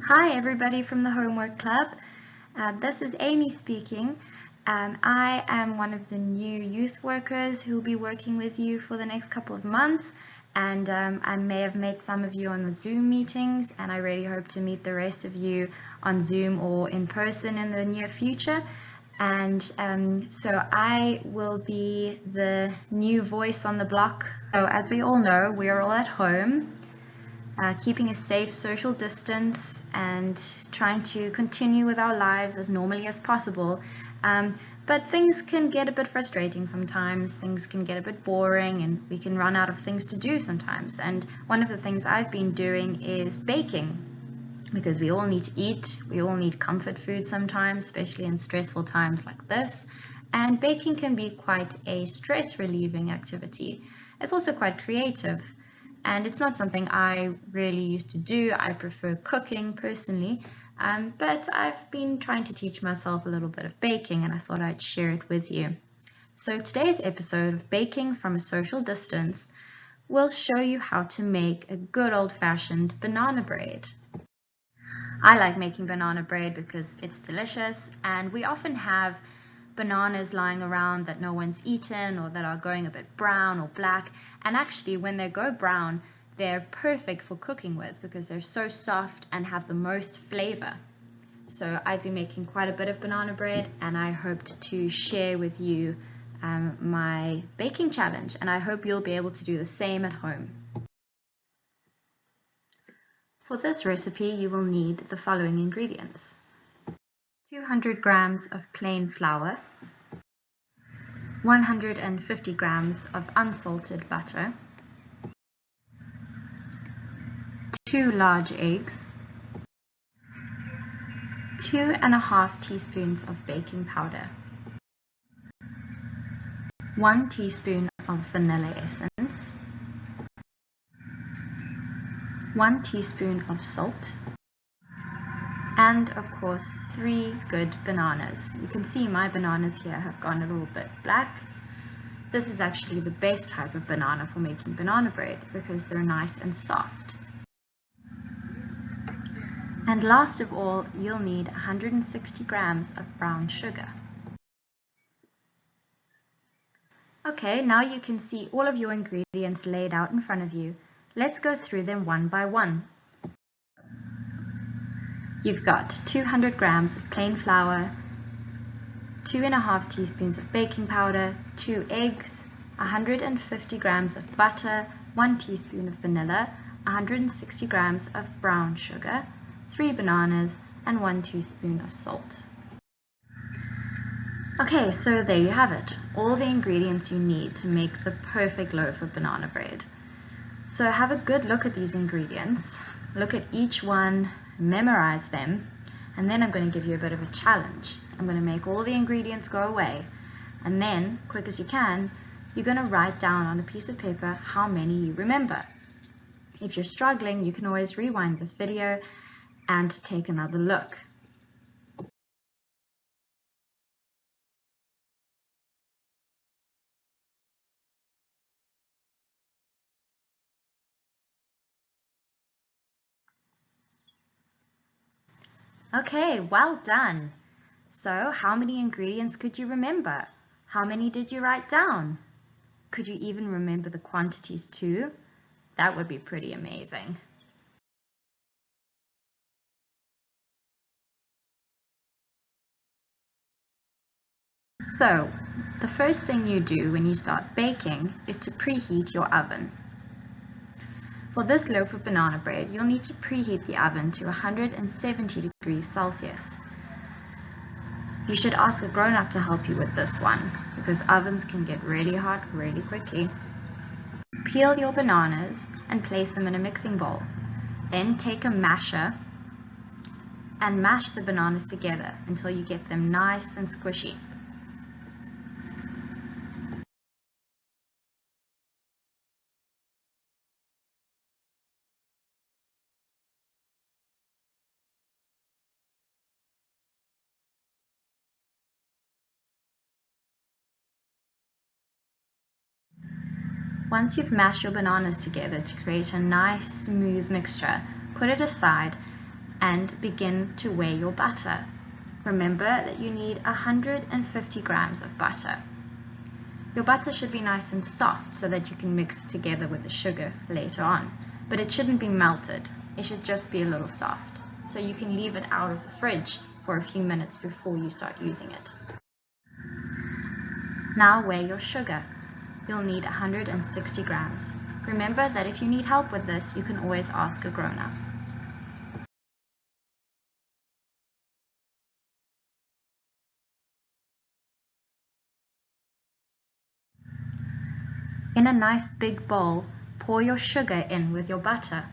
Hi everybody from the Homework Club. This is Amy speaking. I am one of the new youth workers who will be working with you for the next couple of months, and I may have met some of you on the Zoom meetings, and I really hope to meet the rest of you on Zoom or in person in the near future. And so I will be the new voice on the block. So as we all know, we are all at home, keeping a safe social distance and trying to continue with our lives as normally as possible. But things can get a bit frustrating sometimes, things can get a bit boring, and we can run out of things to do sometimes. And one of the things I've been doing is baking, because we all need to eat, we all need comfort food sometimes, especially in stressful times like this. And baking can be quite a stress relieving activity. It's also quite creative. And it's not something I really used to do. I prefer cooking personally, but I've been trying to teach myself a little bit of baking, and I thought I'd share it with you. So today's episode of Baking from a Social Distance will show you how to make a good old-fashioned banana bread. I like making banana bread because it's delicious, and we often have bananas lying around that no one's eaten or that are going a bit brown or black, and actually when they go brown they're perfect for cooking with because they're so soft and have the most flavor. So I've been making quite a bit of banana bread, and I hoped to share with you my baking challenge, and I hope you'll be able to do the same at home. For this recipe you will need the following ingredients: 200 grams of plain flour, 150 grams of unsalted butter, 2 large eggs, 2½ teaspoons of baking powder, 1 teaspoon of vanilla essence, 1 teaspoon of salt, and of course 3 good bananas. You can see my bananas here have gone a little bit black. This is actually the best type of banana for making banana bread because they're nice and soft. And last of all, you'll need 160 grams of brown sugar. Okay, now you can see all of your ingredients laid out in front of you. Let's go through them one by one. You've got 200 grams of plain flour, 2½ teaspoons of baking powder, 2 eggs, 150 grams of butter, 1 teaspoon of vanilla, 160 grams of brown sugar, 3 bananas, and 1 teaspoon of salt. Okay, so there you have it, all the ingredients you need to make the perfect loaf of banana bread. So have a good look at these ingredients, look at each one, memorize them, and then I'm going to give you a bit of a challenge. I'm going to make all the ingredients go away, and then, quick as you can, you're going to write down on a piece of paper how many you remember. If you're struggling, you can always rewind this video and take another look. Okay, well done. So, how many ingredients could you remember? How many did you write down? Could you even remember the quantities too? That would be pretty amazing. So, the first thing you do when you start baking is to preheat your oven. For this loaf of banana bread, you'll need to preheat the oven to 170 degrees Celsius. You should ask a grown-up to help you with this one, because ovens can get really hot really quickly. Peel your bananas and place them in a mixing bowl. Then take a masher and mash the bananas together until you get them nice and squishy. Once you've mashed your bananas together to create a nice smooth mixture, put it aside and begin to weigh your butter. Remember that you need 150 grams of butter. Your butter should be nice and soft so that you can mix it together with the sugar later on, but it shouldn't be melted. It should just be a little soft. So you can leave it out of the fridge for a few minutes before you start using it. Now weigh your sugar. You'll need 160 grams. Remember that if you need help with this, you can always ask a grown-up. In a nice big bowl, pour your sugar in with your butter.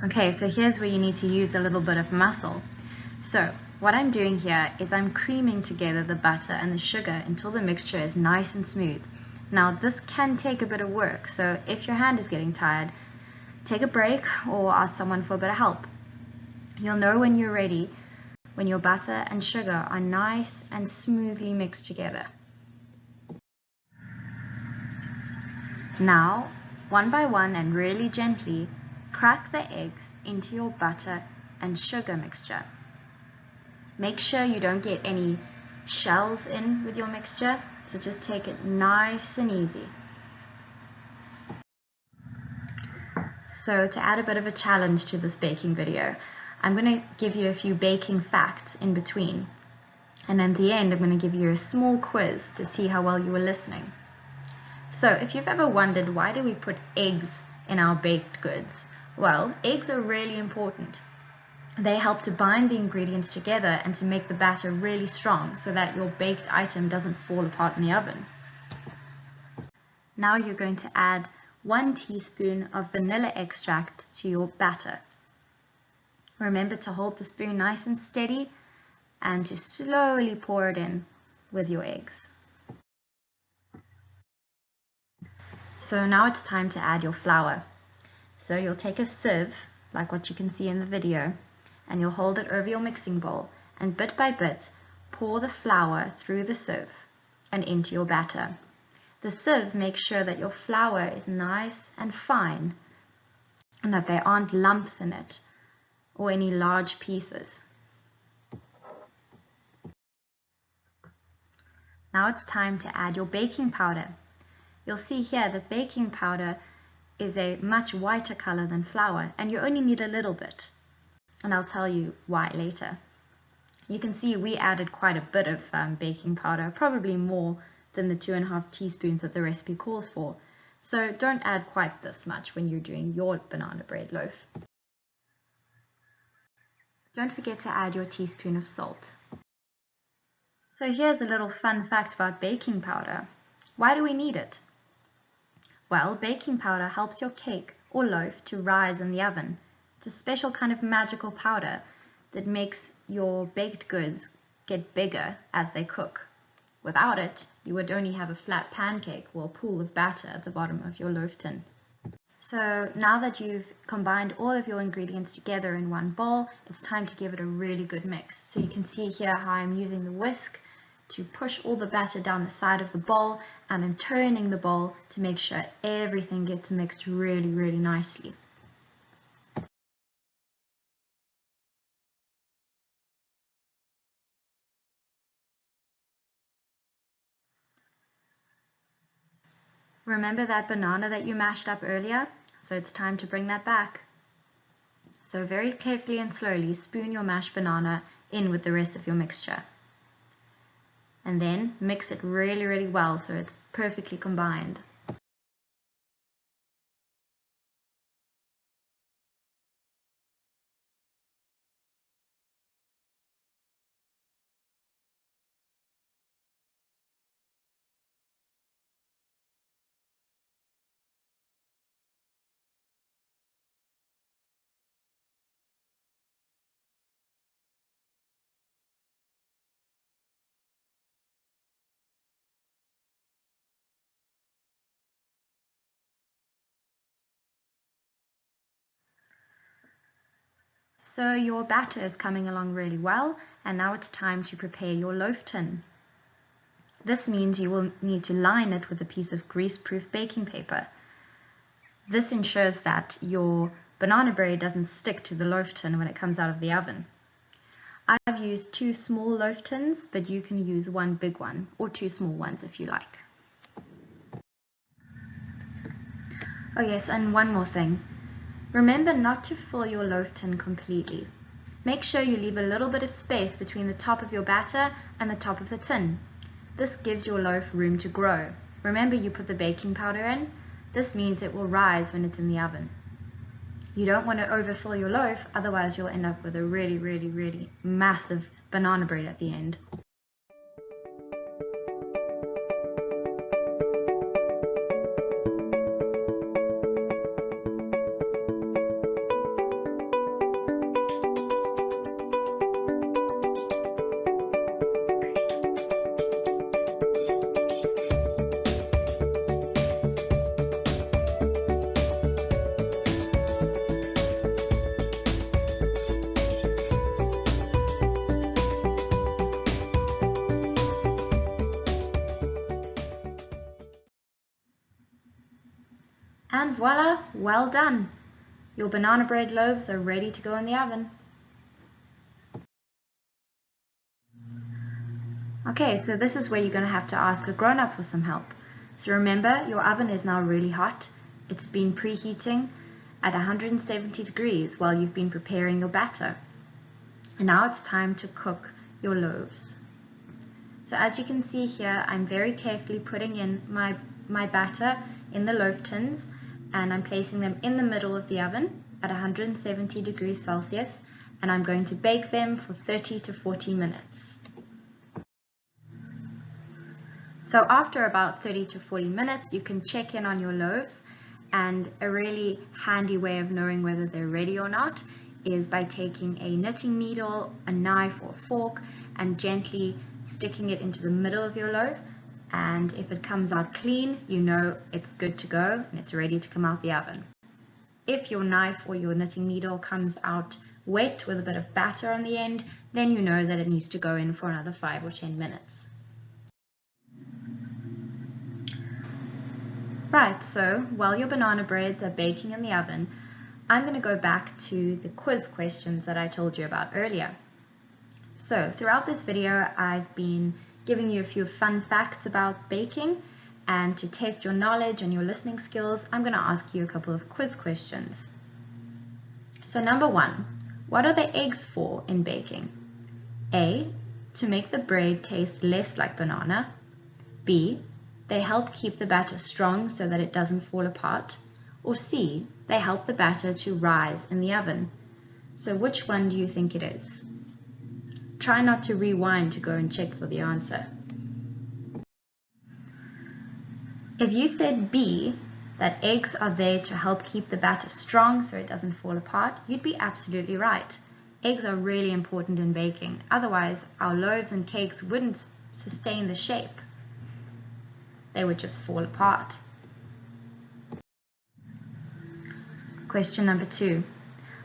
Okay, so here's where you need to use a little bit of muscle. So what I'm doing here is I'm creaming together the butter and the sugar until the mixture is nice and smooth. Now this can take a bit of work, so if your hand is getting tired, take a break or ask someone for a bit of help. You'll know when you're ready, when your butter and sugar are nice and smoothly mixed together. Now, one by one and really gently, crack the eggs into your butter and sugar mixture. Make sure you don't get any shells in with your mixture, so just take it nice and easy. So to add a bit of a challenge to this baking video, I'm going to give you a few baking facts in between. And at the end, I'm going to give you a small quiz to see how well you were listening. So if you've ever wondered why do we put eggs in our baked goods? Well, eggs are really important. They help to bind the ingredients together and to make the batter really strong so that your baked item doesn't fall apart in the oven. Now you're going to add 1 teaspoon of vanilla extract to your batter. Remember to hold the spoon nice and steady and to slowly pour it in with your eggs. So now it's time to add your flour. So you'll take a sieve, like what you can see in the video, and you'll hold it over your mixing bowl and bit by bit pour the flour through the sieve and into your batter. The sieve makes sure that your flour is nice and fine and that there aren't lumps in it or any large pieces. Now it's time to add your baking powder. You'll see here that baking powder is a much whiter color than flour, and you only need a little bit, and I'll tell you why later. You can see we added quite a bit of baking powder, probably more than the 2.5 teaspoons that the recipe calls for, so don't add quite this much when you're doing your banana bread loaf. Don't forget to add your teaspoon of salt. So here's a little fun fact about baking powder. Why do we need it? Well, baking powder helps your cake or loaf to rise in the oven. It's a special kind of magical powder that makes your baked goods get bigger as they cook. Without it, you would only have a flat pancake or a pool of batter at the bottom of your loaf tin. So now that you've combined all of your ingredients together in one bowl, it's time to give it a really good mix. So you can see here how I'm using the whisk to push all the batter down the side of the bowl, and I'm turning the bowl to make sure everything gets mixed really, really nicely. Remember that banana that you mashed up earlier? So it's time to bring that back. So very carefully and slowly spoon your mashed banana in with the rest of your mixture. And then mix it really, really well so it's perfectly combined. So your batter is coming along really well, and now it's time to prepare your loaf tin. This means you will need to line it with a piece of grease-proof baking paper. This ensures that your banana bread doesn't stick to the loaf tin when it comes out of the oven. I've used 2 small loaf tins, but you can use 1 big one or 2 small ones if you like. Oh yes, and one more thing. Remember not to fill your loaf tin completely. Make sure you leave a little bit of space between the top of your batter and the top of the tin. This gives your loaf room to grow. Remember, you put the baking powder in. This means it will rise when it's in the oven. You don't want to overfill your loaf, otherwise you'll end up with a really massive banana bread at the end. And voila, well done! Your banana bread loaves are ready to go in the oven. Okay, so this is where you're going to have to ask a grown-up for some help. So remember, your oven is now really hot. It's been preheating at 170 degrees while you've been preparing your batter. And now it's time to cook your loaves. So as you can see here, I'm very carefully putting in my batter in the loaf tins, and I'm placing them in the middle of the oven at 170 degrees Celsius, and I'm going to bake them for 30 to 40 minutes. So after about 30 to 40 minutes, you can check in on your loaves, and a really handy way of knowing whether they're ready or not is by taking a knitting needle, a knife or a fork, and gently sticking it into the middle of your loaf. And if it comes out clean, you know it's good to go and it's ready to come out the oven. If your knife or your knitting needle comes out wet with a bit of batter on the end, then you know that it needs to go in for another 5 or 10 minutes. Right, so while your banana breads are baking in the oven, I'm going to go back to the quiz questions that I told you about earlier. So throughout this video, I've been giving you a few fun facts about baking, and to test your knowledge and your listening skills, I'm going to ask you a couple of quiz questions. So number 1, what are the eggs for in baking? A, to make the bread taste less like banana. B, they help keep the batter strong so that it doesn't fall apart. Or C, they help the batter to rise in the oven. So which one do you think it is? Try not to rewind to go and check for the answer. If you said B, that eggs are there to help keep the batter strong so it doesn't fall apart, you'd be absolutely right. Eggs are really important in baking, otherwise our loaves and cakes wouldn't sustain the shape. They would just fall apart. Question number 2.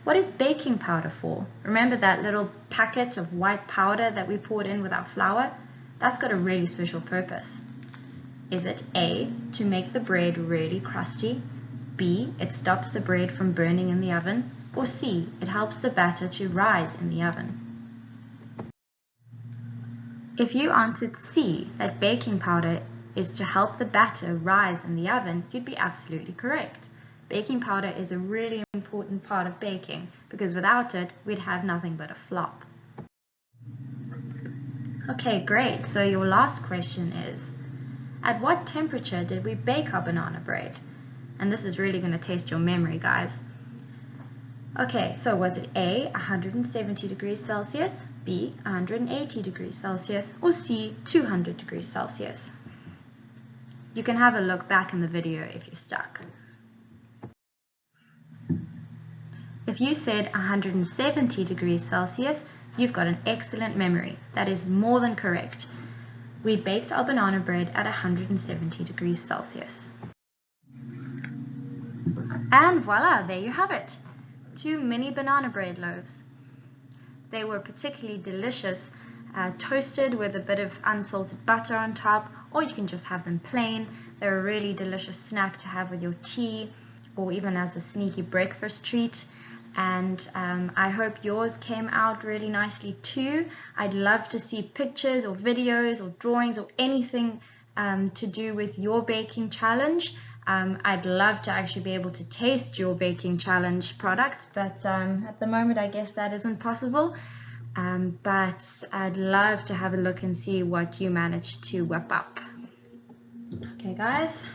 What is baking powder for? Remember that little packet of white powder that we poured in with our flour? That's got a really special purpose. Is it A, to make the bread really crusty? B, it stops the bread from burning in the oven? Or C, it helps the batter to rise in the oven? If you answered C, that baking powder is to help the batter rise in the oven, you'd be absolutely correct. Baking powder is a really important part of baking because without it, we'd have nothing but a flop. Okay, great. So your last question is, at what temperature did we bake our banana bread? And this is really going to test your memory, guys. Okay, so was it A, 170 degrees Celsius, B, 180 degrees Celsius, or C, 200 degrees Celsius? You can have a look back in the video if you're stuck. If you said 170 degrees Celsius, you've got an excellent memory. That is more than correct. We baked our banana bread at 170 degrees Celsius. And voila, there you have it. 2 mini banana bread loaves. They were particularly delicious, toasted with a bit of unsalted butter on top, or you can just have them plain. They're a really delicious snack to have with your tea or even as a sneaky breakfast treat. And I hope yours came out really nicely too. I'd love to see pictures or videos or drawings or anything to do with your baking challenge. I'd love to actually be able to taste your baking challenge products, but at the moment I guess that isn't possible. But I'd love to have a look and see what you managed to whip up. Okay guys.